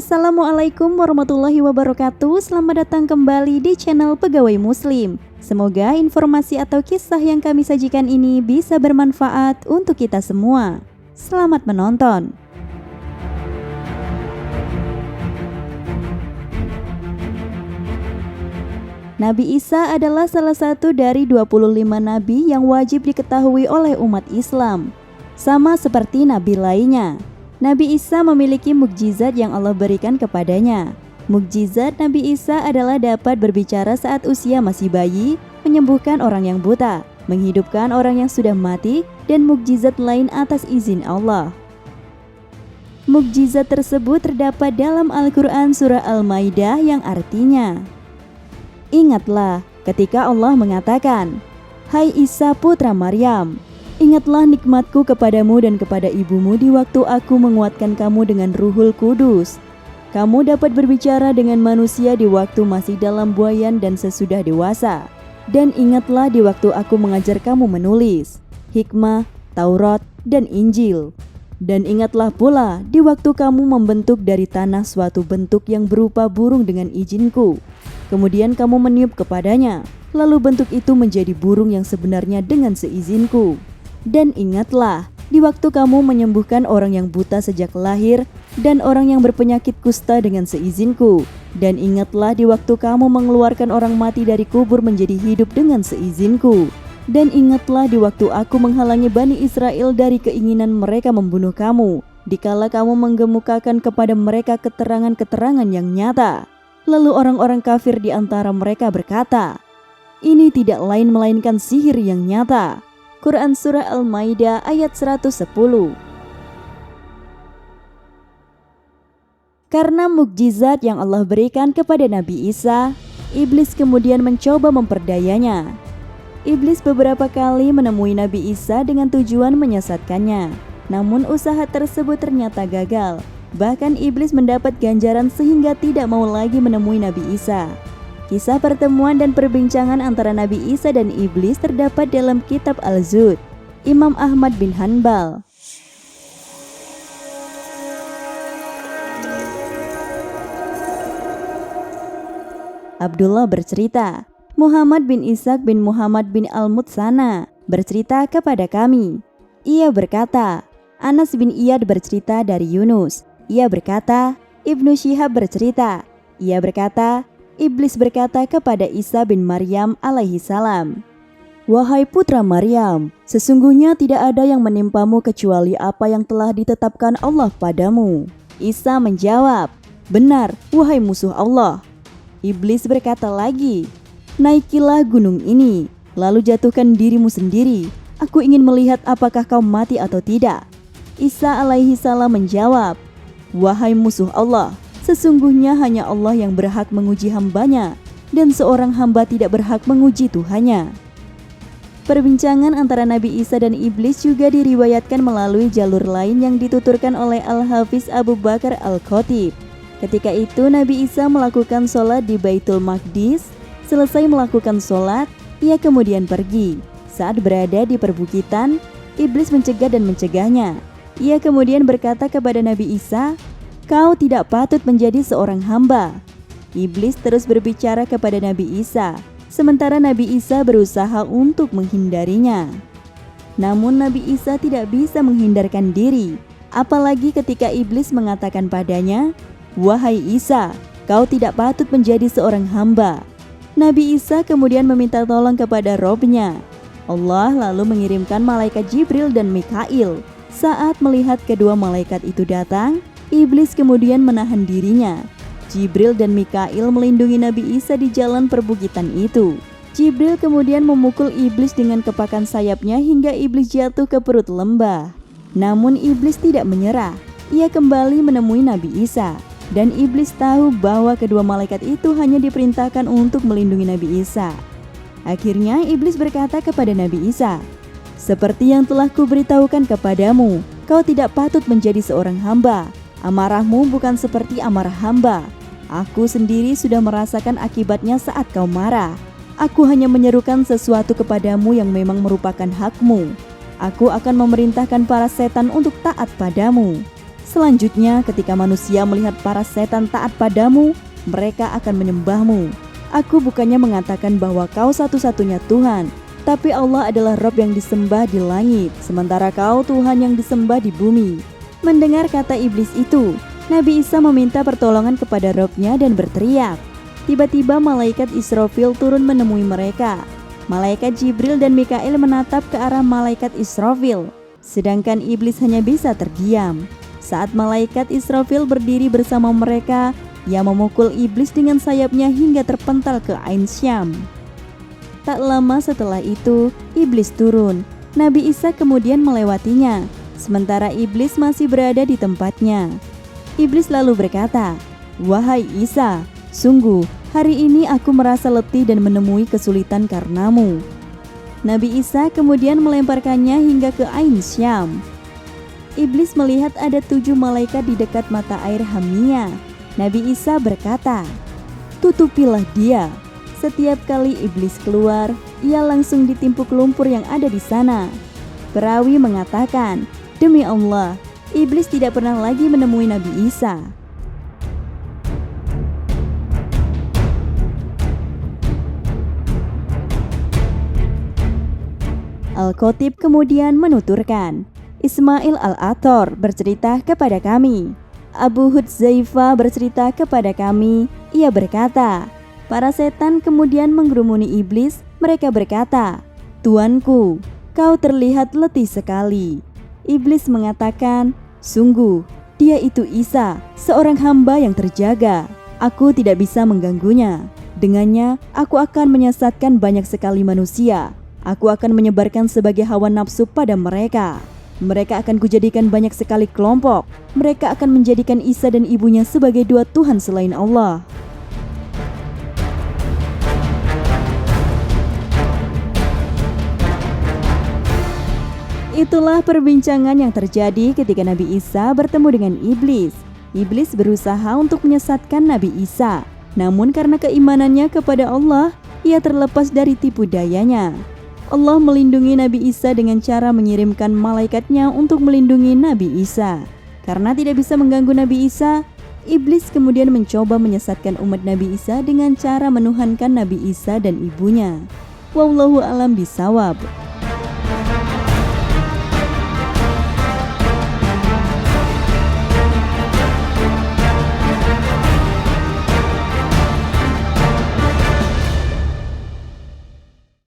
Assalamualaikum warahmatullahi wabarakatuh. Selamat datang kembali di channel Pegawai Muslim. Semoga informasi atau kisah yang kami sajikan ini bisa bermanfaat untuk kita semua. Selamat menonton. Nabi Isa adalah salah satu dari 25 nabi yang wajib diketahui oleh umat Islam. Sama seperti nabi lainnya, Nabi Isa memiliki mukjizat yang Allah berikan kepadanya. Mukjizat Nabi Isa adalah dapat berbicara saat usia masih bayi, menyembuhkan orang yang buta, menghidupkan orang yang sudah mati, dan mukjizat lain atas izin Allah. Mukjizat tersebut terdapat dalam Al-Quran surah Al-Maidah yang artinya, "Ingatlah ketika Allah mengatakan, 'Hai Isa putra Maryam, ingatlah nikmatku kepadamu dan kepada ibumu di waktu aku menguatkan kamu dengan Ruhul Kudus. Kamu dapat berbicara dengan manusia di waktu masih dalam buayan dan sesudah dewasa. Dan ingatlah di waktu aku mengajar kamu menulis, hikmah, Taurat, dan Injil. Dan ingatlah pula di waktu kamu membentuk dari tanah suatu bentuk yang berupa burung dengan izinku. Kemudian kamu meniup kepadanya, lalu bentuk itu menjadi burung yang sebenarnya dengan seizinku. Dan ingatlah di waktu kamu menyembuhkan orang yang buta sejak lahir dan orang yang berpenyakit kusta dengan seizinku. Dan ingatlah di waktu kamu mengeluarkan orang mati dari kubur menjadi hidup dengan seizinku. Dan ingatlah di waktu aku menghalangi Bani Israel dari keinginan mereka membunuh kamu, dikala kamu menggemukakan kepada mereka keterangan-keterangan yang nyata. Lalu orang-orang kafir di antara mereka berkata, 'Ini tidak lain melainkan sihir yang nyata.'" Quran surah Al-Maidah ayat 110. Karena mukjizat yang Allah berikan kepada Nabi Isa, iblis kemudian mencoba memperdayanya. Iblis beberapa kali menemui Nabi Isa dengan tujuan menyesatkannya. Namun usaha tersebut ternyata gagal. Bahkan iblis mendapat ganjaran sehingga tidak mau lagi menemui Nabi Isa. Kisah pertemuan dan perbincangan antara Nabi Isa dan iblis terdapat dalam kitab Al-Zuhd, Imam Ahmad bin Hanbal. Abdullah bercerita, Muhammad bin Ishaq bin Muhammad bin Al-Mutsana bercerita kepada kami. Ia berkata, Anas bin Iyad bercerita dari Yunus. Ia berkata, Ibnu Syihab bercerita. Ia berkata, Iblis berkata kepada Isa bin Maryam alaihi salam, "Wahai putra Maryam, sesungguhnya tidak ada yang menimpamu kecuali apa yang telah ditetapkan Allah padamu." Isa menjawab, "Benar, wahai musuh Allah." Iblis berkata lagi, "Naikilah gunung ini, lalu jatuhkan dirimu sendiri. Aku ingin melihat apakah kau mati atau tidak." Isa alaihi salam menjawab, "Wahai musuh Allah, sesungguhnya hanya Allah yang berhak menguji hambanya, dan seorang hamba tidak berhak menguji Tuhannya." Perbincangan antara Nabi Isa dan iblis juga diriwayatkan melalui jalur lain yang dituturkan oleh Al-Hafiz Abu Bakar Al-Khatib. Ketika itu Nabi Isa melakukan sholat di Baitul Maqdis. Selesai melakukan sholat, ia kemudian pergi. Saat berada di perbukitan, iblis mencegah dan mencegahnya. Ia kemudian berkata kepada Nabi Isa, "Kau tidak patut menjadi seorang hamba." Iblis terus berbicara kepada Nabi Isa, sementara Nabi Isa berusaha untuk menghindarinya. Namun Nabi Isa tidak bisa menghindarkan diri, apalagi ketika iblis mengatakan padanya, "Wahai Isa, kau tidak patut menjadi seorang hamba." Nabi Isa kemudian meminta tolong kepada Robnya. Allah lalu mengirimkan malaikat Jibril dan Mikail. Saat melihat kedua malaikat itu datang, iblis kemudian menahan dirinya. Jibril dan Mikail melindungi Nabi Isa di jalan perbukitan itu. Jibril kemudian memukul iblis dengan kepakan sayapnya hingga iblis jatuh ke perut lembah. Namun iblis tidak menyerah. Ia kembali menemui Nabi Isa. Dan iblis tahu bahwa kedua malaikat itu hanya diperintahkan untuk melindungi Nabi Isa. Akhirnya iblis berkata kepada Nabi Isa, "Seperti yang telah kuberitahukan kepadamu, kau tidak patut menjadi seorang hamba. Amarahmu bukan seperti amarah hamba. Aku sendiri sudah merasakan akibatnya saat kau marah. Aku hanya menyerukan sesuatu kepadamu yang memang merupakan hakmu. Aku akan memerintahkan para setan untuk taat padamu. Selanjutnya, ketika manusia melihat para setan taat padamu, mereka akan menyembahmu. Aku bukannya mengatakan bahwa kau satu-satunya Tuhan, tapi Allah adalah Rabb yang disembah di langit, sementara kau Tuhan yang disembah di bumi. Mendengar kata iblis itu, Nabi Isa meminta pertolongan kepada Rabb-nya dan berteriak. Tiba-tiba malaikat Israfil turun menemui mereka. Malaikat Jibril dan Mikail menatap ke arah malaikat Israfil, sedangkan iblis hanya bisa terdiam. Saat malaikat Israfil berdiri bersama mereka, ia memukul iblis dengan sayapnya hingga terpental ke Ain Syam. Tak lama setelah itu, iblis turun. Nabi Isa kemudian melewatinya, sementara iblis masih berada di tempatnya. Iblis lalu berkata, "Wahai Isa, sungguh hari ini aku merasa letih dan menemui kesulitan karenamu." Nabi Isa kemudian melemparkannya hingga ke Ain Syam. Iblis melihat ada 7 malaikat di dekat mata air Hamiyah. Nabi Isa berkata, "Tutupilah dia." Setiap kali iblis keluar, ia langsung ditimpuk lumpur yang ada di sana. Perawi mengatakan, "Demi Allah, iblis tidak pernah lagi menemui Nabi Isa." Al-Khatib kemudian menuturkan, Ismail Al-Athar bercerita kepada kami, Abu Hudzaifah bercerita kepada kami, ia berkata, para setan kemudian menggerumuni iblis, mereka berkata, "Tuanku, kau terlihat letih sekali." Iblis mengatakan, "Sungguh, dia itu Isa, seorang hamba yang terjaga. Aku tidak bisa mengganggunya. Dengannya, aku akan menyesatkan banyak sekali manusia. Aku akan menyebarkan sebagai hawa nafsu pada mereka. Mereka akan kujadikan banyak sekali kelompok. Mereka akan menjadikan Isa dan ibunya sebagai 2 Tuhan selain Allah." Itulah perbincangan yang terjadi ketika Nabi Isa bertemu dengan iblis. Iblis berusaha untuk menyesatkan Nabi Isa, namun karena keimanannya kepada Allah, ia terlepas dari tipu dayanya. Allah melindungi Nabi Isa dengan cara mengirimkan malaikatnya untuk melindungi Nabi Isa. Karena tidak bisa mengganggu Nabi Isa, iblis kemudian mencoba menyesatkan umat Nabi Isa dengan cara menuhankan Nabi Isa dan ibunya. Wallahu a'lam bishawab.